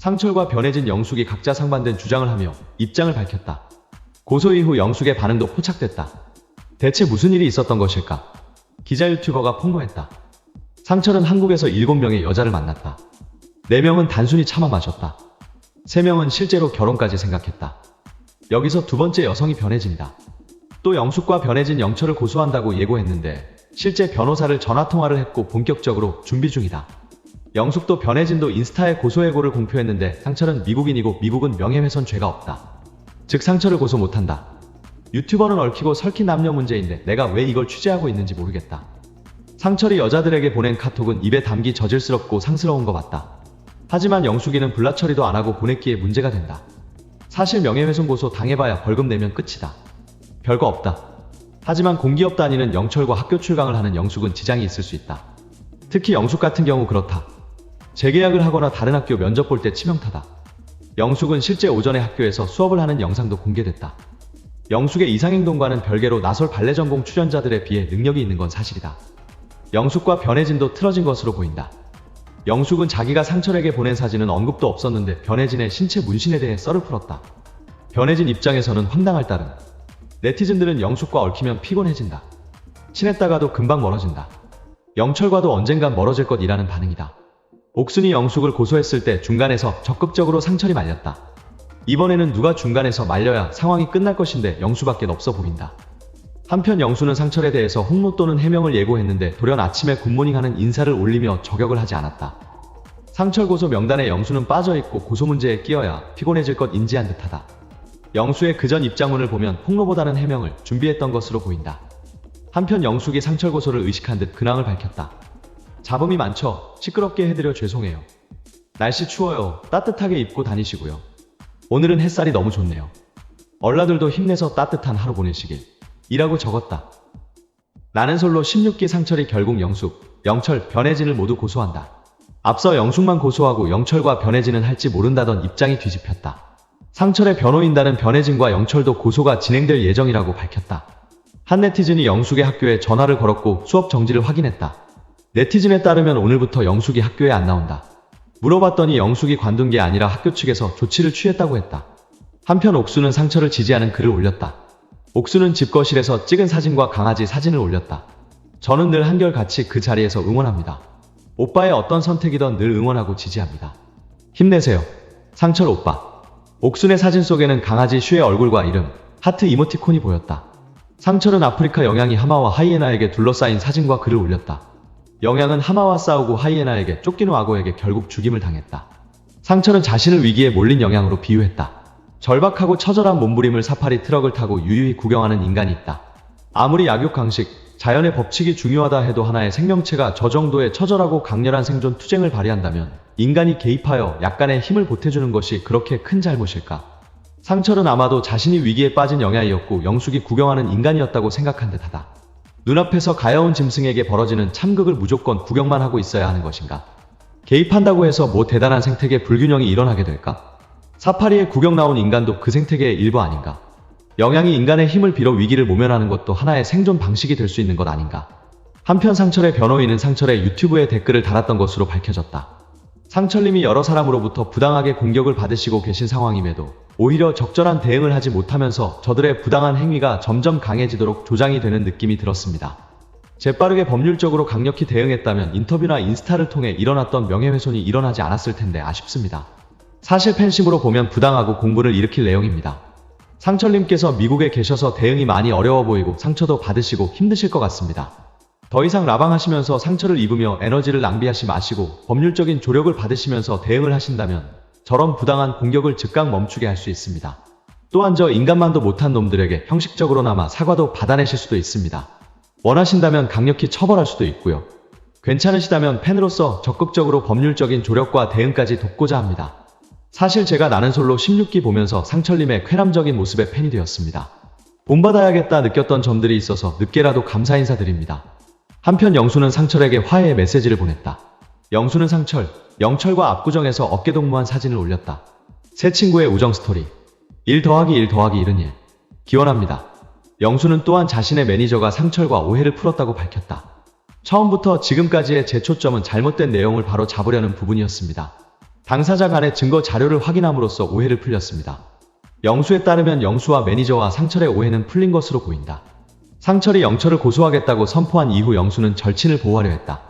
상철과 변해진 영숙이 각자 상반된 주장을 하며 입장을 밝혔다. 고소 이후 영숙의 반응도 포착됐다. 대체 무슨 일이 있었던 것일까? 기자 유튜버가 폭로했다. 상철은 한국에서 7명의 여자를 만났다. 4명은 단순히 참아 마셨다. 3명은 실제로 결혼까지 생각했다. 여기서 두 번째 여성이 변해진다. 또 영숙과 변해진 영철을 고소한다고 예고했는데 실제 변호사를 전화통화를 했고 본격적으로 준비 중이다. 영숙도 변해진도 인스타에 고소예고를 공표했는데 상철은 미국인이고 미국은 명예훼손 죄가 없다. 즉 상철을 고소 못한다. 유튜버는 얽히고 설킨 남녀 문제인데 내가 왜 이걸 취재하고 있는지 모르겠다. 상철이 여자들에게 보낸 카톡은 입에 담기 저질스럽고 상스러운 것 같다. 하지만 영숙이는 불라 처리도 안 하고 보냈기에 문제가 된다. 사실 명예훼손 고소 당해봐야 벌금 내면 끝이다. 별거 없다. 하지만 공기업 다니는 영철과 학교 출강을 하는 영숙은 지장이 있을 수 있다. 특히 영숙 같은 경우 그렇다. 재계약을 하거나 다른 학교 면접 볼 때 치명타다. 영숙은 실제 오전에 학교에서 수업을 하는 영상도 공개됐다. 영숙의 이상행동과는 별개로 나솔 발레 전공 출연자들에 비해 능력이 있는 건 사실이다. 영숙과 변해진도 틀어진 것으로 보인다. 영숙은 자기가 상철에게 보낸 사진은 언급도 없었는데 변해진의 신체 문신에 대해 썰을 풀었다. 변해진 입장에서는 황당할 따름. 네티즌들은 영숙과 얽히면 피곤해진다. 친했다가도 금방 멀어진다. 영철과도 언젠간 멀어질 것이라는 반응이다. 옥순이 영숙을 고소했을 때 중간에서 적극적으로 상철이 말렸다. 이번에는 누가 중간에서 말려야 상황이 끝날 것인데 영수밖에 없어 보인다. 한편 영수는 상철에 대해서 홍로 또는 해명을 예고했는데 돌연 아침에 굿모닝하는 인사를 올리며 저격을 하지 않았다. 상철 고소 명단에 영수는 빠져있고 고소 문제에 끼어야 피곤해질 것 인지한 듯하다. 영수의 그전 입장문을 보면 폭로보다는 해명을 준비했던 것으로 보인다. 한편 영숙이 상철 고소를 의식한 듯 근황을 밝혔다. 잡음이 많죠? 시끄럽게 해드려 죄송해요. 날씨 추워요. 따뜻하게 입고 다니시고요. 오늘은 햇살이 너무 좋네요. 얼라들도 힘내서 따뜻한 하루 보내시길. 이라고 적었다. 나는 솔로 16기 상철이 결국 영숙, 영철, 변해진을 모두 고소한다. 앞서 영숙만 고소하고 영철과 변해진은 할지 모른다던 입장이 뒤집혔다. 상철의 변호인단은 변해진과 영철도 고소가 진행될 예정이라고 밝혔다. 한 네티즌이 영숙의 학교에 전화를 걸었고 수업 정지를 확인했다. 네티즌에 따르면 오늘부터 영숙이 학교에 안 나온다. 물어봤더니 영숙이 관둔 게 아니라 학교 측에서 조치를 취했다고 했다. 한편 옥수는 상철을 지지하는 글을 올렸다. 옥수는 집거실에서 찍은 사진과 강아지 사진을 올렸다. 저는 늘 한결같이 그 자리에서 응원합니다. 오빠의 어떤 선택이든 늘 응원하고 지지합니다. 힘내세요. 상철 오빠. 옥순의 사진 속에는 강아지 슈의 얼굴과 이름, 하트 이모티콘이 보였다. 상철은 아프리카 영양이 하마와 하이에나에게 둘러싸인 사진과 글을 올렸다. 영양은 하마와 싸우고 하이에나에게 쫓기는 악어에게 결국 죽임을 당했다. 상철은 자신을 위기에 몰린 영양으로 비유했다. 절박하고 처절한 몸부림을 사파리 트럭을 타고 유유히 구경하는 인간이 있다. 아무리 약육 강식, 자연의 법칙이 중요하다 해도 하나의 생명체가 저 정도의 처절하고 강렬한 생존 투쟁을 발휘한다면 인간이 개입하여 약간의 힘을 보태주는 것이 그렇게 큰 잘못일까? 상철은 아마도 자신이 위기에 빠진 영야이었고 영숙이 구경하는 인간이었다고 생각한 듯하다. 눈앞에서 가여운 짐승에게 벌어지는 참극을 무조건 구경만 하고 있어야 하는 것인가? 개입한다고 해서 뭐 대단한 생태계 불균형이 일어나게 될까? 사파리에 구경 나온 인간도 그 생태계의 일부 아닌가? 영양이 인간의 힘을 빌어 위기를 모면하는 것도 하나의 생존 방식이 될 수 있는 것 아닌가? 한편 상철의 변호인은 상철의 유튜브에 댓글을 달았던 것으로 밝혀졌다. 상철님이 여러 사람으로부터 부당하게 공격을 받으시고 계신 상황임에도 오히려 적절한 대응을 하지 못하면서 저들의 부당한 행위가 점점 강해지도록 조장이 되는 느낌이 들었습니다. 재빠르게 법률적으로 강력히 대응했다면 인터뷰나 인스타를 통해 일어났던 명예훼손이 일어나지 않았을 텐데 아쉽습니다. 사실 팬심으로 보면 부당하고 공분을 일으킬 내용입니다. 상철님께서 미국에 계셔서 대응이 많이 어려워 보이고 상처도 받으시고 힘드실 것 같습니다. 더 이상 라방하시면서 상처를 입으며 에너지를 낭비하지 마시고 법률적인 조력을 받으시면서 대응을 하신다면 저런 부당한 공격을 즉각 멈추게 할 수 있습니다. 또한 저 인간만도 못한 놈들에게 형식적으로나마 사과도 받아내실 수도 있습니다. 원하신다면 강력히 처벌할 수도 있고요. 괜찮으시다면 팬으로서 적극적으로 법률적인 조력과 대응까지 돕고자 합니다. 사실 제가 나는 솔로 16기 보면서 상철님의 쾌남적인 모습에 팬이 되었습니다. 본받아야겠다 느꼈던 점들이 있어서 늦게라도 감사 인사드립니다. 한편 영수는 상철에게 화해의 메시지를 보냈다. 영수는 상철, 영철과 압구정에서 어깨동무한 사진을 올렸다. 새 친구의 우정 스토리. 1 더하기 1 더하기 1은 1. 기원합니다. 영수는 또한 자신의 매니저가 상철과 오해를 풀었다고 밝혔다. 처음부터 지금까지의 제 초점은 잘못된 내용을 바로 잡으려는 부분이었습니다. 당사자 간의 증거 자료를 확인함으로써 오해를 풀렸습니다. 영수에 따르면 영수와 매니저와 상철의 오해는 풀린 것으로 보인다. 상철이 영철을 고소하겠다고 선포한 이후 영수는 절친을 보호하려 했다.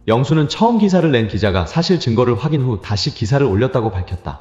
영수는 처음 기사를 낸 기자가 사실 증거를 확인 후 다시 기사를 올렸다고 밝혔다.